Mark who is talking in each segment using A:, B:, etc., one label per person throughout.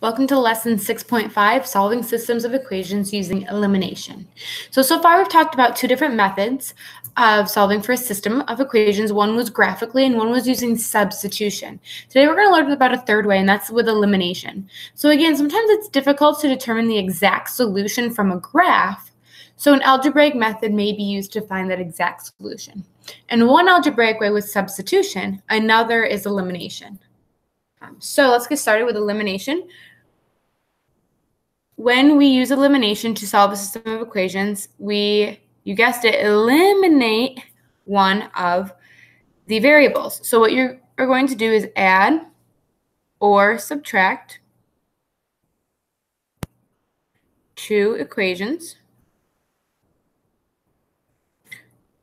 A: Welcome to lesson 6.5, solving systems of equations using elimination. So far we've talked about two different methods of solving for a system of equations. One was graphically and one was using substitution. Today we're going to learn about a third way, and that's with elimination. So again, sometimes it's difficult to determine the exact solution from a graph. So an algebraic method may be used to find that exact solution. And one algebraic way was substitution, another is elimination. So let's get started with elimination. When we use elimination to solve a system of equations, you guessed it, eliminate one of the variables. So what you are going to do is add or subtract two equations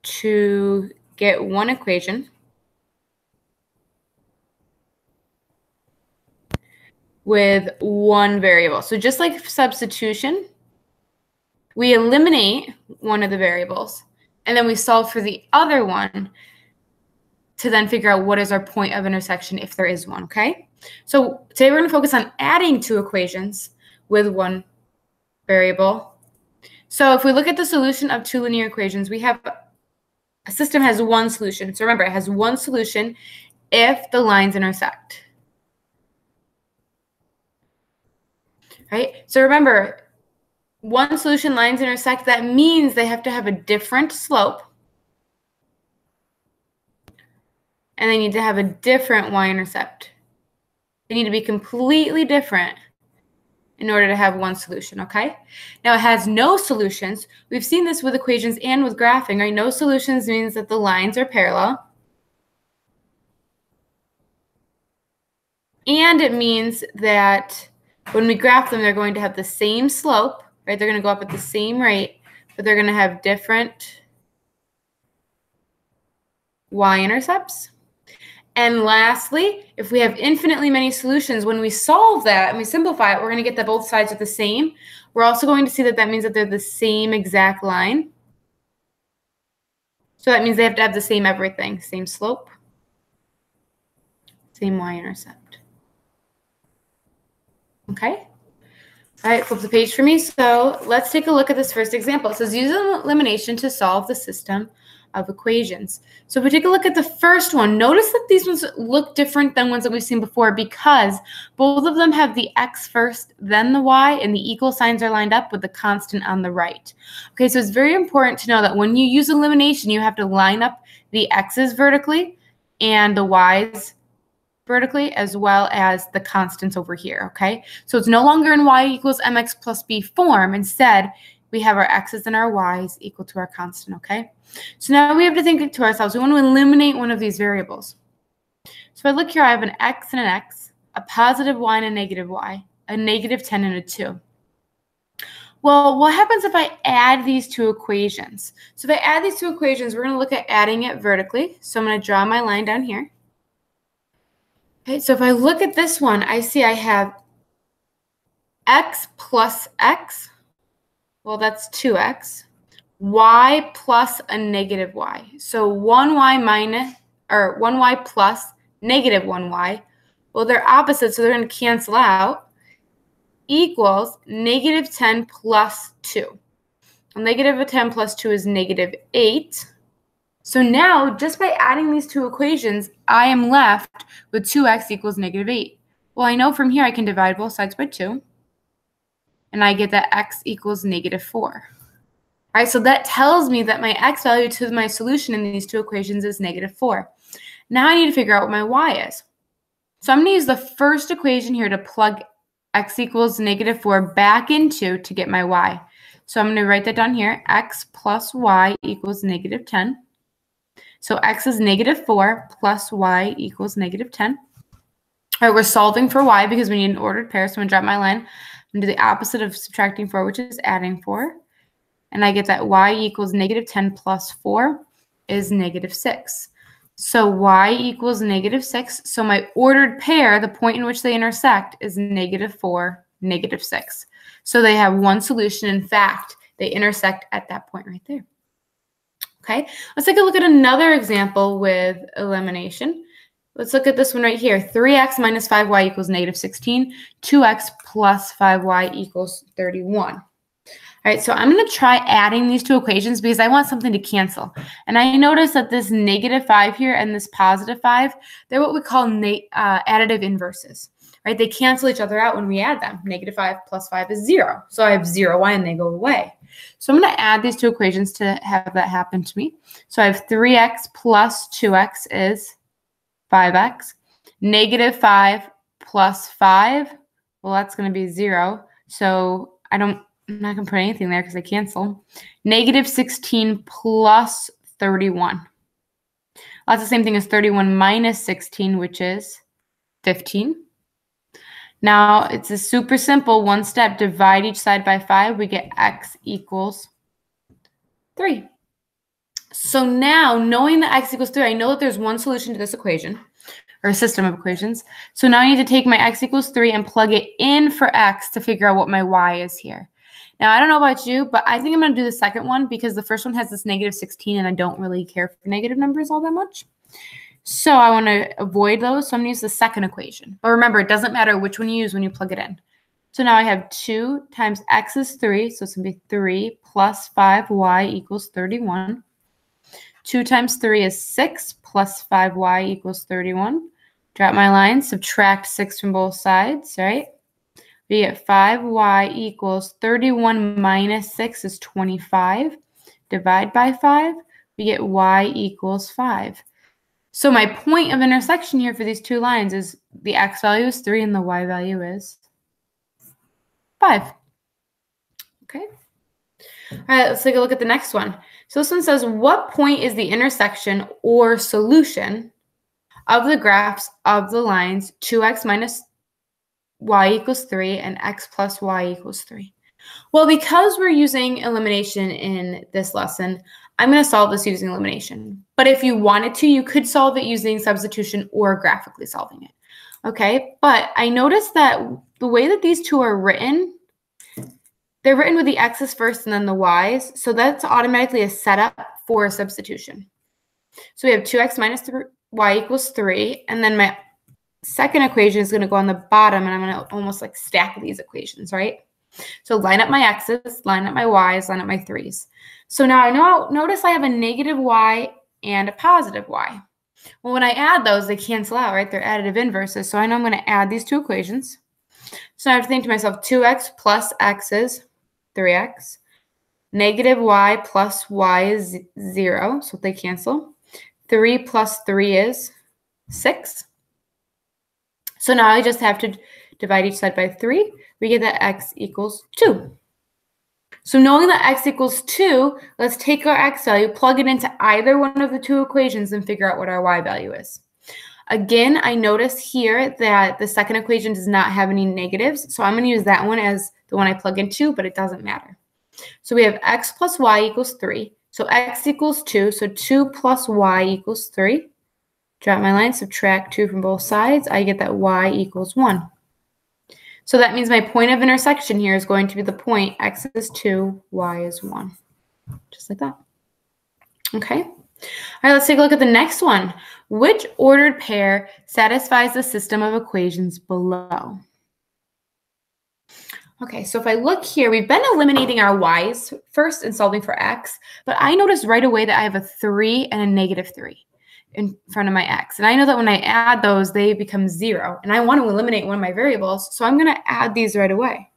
A: to get one equation with one variable. So just like substitution, we eliminate one of the variables and then we solve for the other one to then figure out what is our point of intersection if there is one, okay? So today we're going to focus on adding two equations with one variable. So if we look at the solution of two linear equations, we have a system has one solution. So remember, it has one solution if the lines intersect. Right? So remember, one solution lines intersect, that means they have to have a different slope and they need to have a different y-intercept. They need to be completely different in order to have one solution, okay? Now it has no solutions. We've seen this with equations and with graphing, right? No solutions means that the lines are parallel. And it means that when we graph them, they're going to have the same slope, right? They're going to go up at the same rate, but they're going to have different y-intercepts. And lastly, if we have infinitely many solutions, when we solve that and we simplify it, we're going to get that both sides are the same. We're also going to see that that means that they're the same exact line. So that means they have to have the same everything, same slope, same y-intercept. Okay. All right, flip the page for me. So let's take a look at this first example. It says use elimination to solve the system of equations. So if we take a look at the first one, notice that these ones look different than ones that we've seen before because both of them have the x first, then the y, and the equal signs are lined up with the constant on the right. Okay, so it's very important to know that when you use elimination, you have to line up the x's vertically and the y's vertically, as well as the constants over here, okay? So it's no longer in y equals mx plus b form. Instead, we have our x's and our y's equal to our constant, okay? So now we have to think to ourselves, we want to eliminate one of these variables. So if I look here, I have an x and an x, a positive y and a negative y, a negative 10 and a 2. Well, what happens if I add these two equations? So if I add these two equations, we're going to look at adding it vertically. So I'm going to draw my line down here. Okay, so if I look at this one, I see I have x plus x. Well, that's 2x. Y plus a negative y. So 1y plus negative 1y. Well, they're opposite, so they're going to cancel out. Equals negative 10 plus 2. Well, negative 10 plus 2 is negative 8. So now, just by adding these two equations, I am left with 2x equals negative 8. Well, I know from here I can divide both sides by 2. And I get that x equals negative 4. All right, so that tells me that my x value to my solution in these two equations is negative 4. Now I need to figure out what my y is. So I'm going to use the first equation here to plug x equals negative 4 back into to get my y. So I'm going to write that down here. X plus y equals negative 10. So x is negative 4 plus y equals negative 10. All right, we're solving for y because we need an ordered pair. So I'm going to drop my line. I'm going to do the opposite of subtracting 4, which is adding 4. And I get that y equals negative 10 plus 4 is negative 6. So y equals negative 6. So my ordered pair, the point in which they intersect, is negative 4, negative 6. So they have one solution. In fact, they intersect at that point right there. Okay, let's take a look at another example with elimination. Let's look at this one right here. 3x minus 5y equals negative 16. 2x plus 5y equals 31. All right, so I'm going to try adding these two equations because I want something to cancel. And I notice that this negative 5 here and this positive 5, they're what we call additive inverses. Right? They cancel each other out when we add them. Negative 5 plus 5 is 0. So I have 0y and they go away. So I'm going to add these two equations to have that happen to me. So I have 3x plus 2x is 5x. Negative 5 plus 5, well, that's going to be 0. So I'm not going to put anything there because they cancel. Negative 16 plus 31. Well, that's the same thing as 31 minus 16, which is 15. Now, it's a super simple one step. Divide each side by 5. We get x equals 3. So now, knowing that x equals 3, I know that there's one solution to this equation, or a system of equations. So now I need to take my x equals 3 and plug it in for x to figure out what my y is here. Now, I don't know about you, but I think I'm going to do the second one because the first one has this negative 16, and I don't really care for negative numbers all that much. So I want to avoid those, so I'm going to use the second equation. But remember, it doesn't matter which one you use when you plug it in. So now I have 2 times x is 3, so it's going to be 3 plus 5y equals 31. 2 times 3 is 6 plus 5y equals 31. Drop my line, subtract 6 from both sides, right? We get 5y equals 31 minus 6 is 25. Divide by 5, we get y equals 5. So my point of intersection here for these two lines is the x value is 3 and the y value is 5. Okay. All right, let's take a look at the next one. So this one says, what point is the intersection or solution of the graphs of the lines 2x minus y equals 3 and x plus y equals 3? Well, because we're using elimination in this lesson, I'm going to solve this using elimination. But if you wanted to, you could solve it using substitution or graphically solving it. Okay, but I noticed that the way that these two are written, they're written with the x's first and then the y's. So that's automatically a setup for a substitution. So we have 2x minus y equals 3. And then my second equation is going to go on the bottom, and I'm going to almost like stack these equations, right? So line up my x's, line up my y's, line up my 3's. So now notice I have a negative y and a positive y. Well, when I add those, they cancel out, right? They're additive inverses. So I know I'm going to add these two equations. So I have to think to myself, 2x plus x is 3x. Negative y plus y is 0, so they cancel. 3 plus 3 is 6. So now I just have to divide each side by 3. We get that x equals 2. So knowing that x equals 2, let's take our x value, plug it into either one of the two equations, and figure out what our y value is. Again, I notice here that the second equation does not have any negatives, so I'm going to use that one as the one I plug into, but it doesn't matter. So we have x plus y equals 3. So x equals 2, so 2 plus y equals 3. Drop my line, subtract 2 from both sides. I get that y equals 1. So that means my point of intersection here is going to be the point x is 2, y is 1. Just like that. Okay. All right, let's take a look at the next one. Which ordered pair satisfies the system of equations below? Okay, so if I look here, we've been eliminating our y's first and solving for x, but I noticed right away that I have a 3 and a negative 3 in front of my x. And I know that when I add those, they become 0. And I want to eliminate one of my variables, so I'm going to add these right away.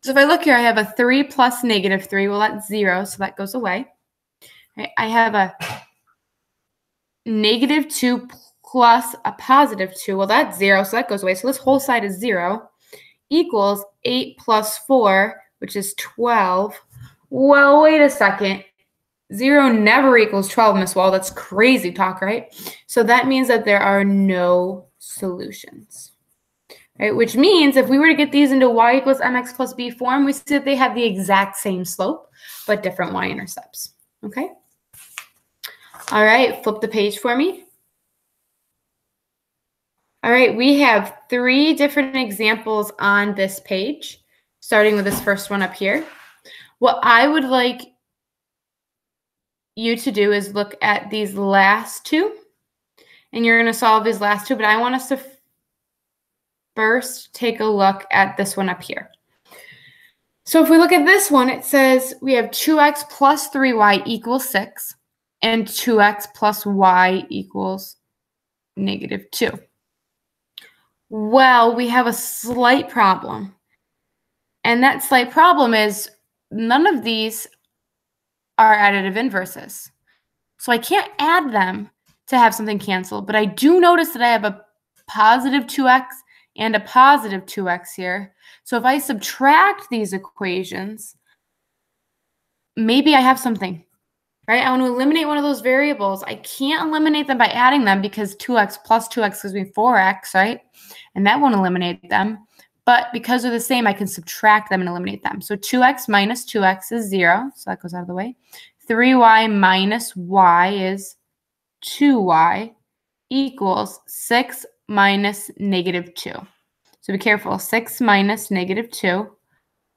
A: So if I look here, I have a 3 plus negative 3. Well, that's 0, so that goes away. Right, I have a negative 2 plus a positive 2. Well, that's 0, so that goes away. So this whole side is 0, equals 8 plus 4, which is 12. Well, wait a second. 0 never equals 12, Miss Wall. That's crazy talk, right? So that means that there are no solutions, right? Which means if we were to get these into y equals mx plus b form, we see that they have the exact same slope, but different y-intercepts, okay? All right, flip the page for me. All right, we have 3 different examples on this page, starting with this first one up here. What I would like you to do is look at these last 2 and you're going to solve these last two, but I want us to first take a look at this one up here. So if we look at this one, it says we have 2x plus 3y equals 6 and 2x plus y equals -2. Well, we have a slight problem. And that slight problem is none of these are additive inverses. So I can't add them to have something cancel, but I do notice that I have a positive 2x and a positive 2x here. So if I subtract these equations, maybe I have something, right? I want to eliminate one of those variables. I can't eliminate them by adding them because 2x plus 2x gives me 4x, right? And that won't eliminate them. But because they're the same, I can subtract them and eliminate them. So 2x minus 2x is 0. So that goes out of the way. 3y minus y is 2y equals 6 minus -2. So be careful. 6 minus -2.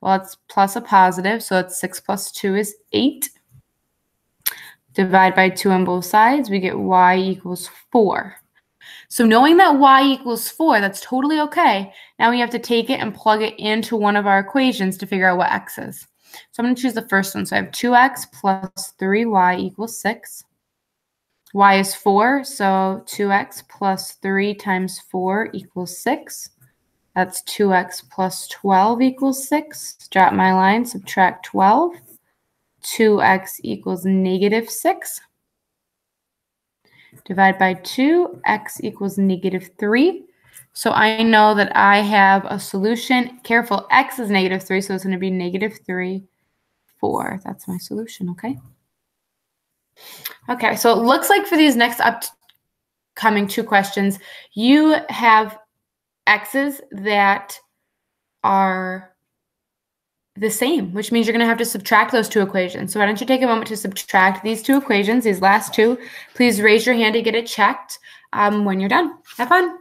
A: Well, it's plus a positive. So it's 6 plus 2 is 8. Divide by 2 on both sides. We get y equals 4. So knowing that y equals 4, that's totally okay. Now we have to take it and plug it into one of our equations to figure out what x is. So I'm going to choose the first one. So I have 2x plus 3y equals 6. Y is 4, so 2x plus 3 times 4 equals 6. That's 2x plus 12 equals 6. Drop my line, subtract 12. 2x equals -6. Divide by 2, x equals -3. So I know that I have a solution. Careful, x is -3, so it's going to be -3, 4. That's my solution, okay? Okay, so it looks like for these next upcoming 2 questions, you have x's that are the same, which means you're going to have to subtract those 2 equations. So why don't you take a moment to subtract these 2 equations, these last 2. Please raise your hand to get it checked when you're done. Have fun.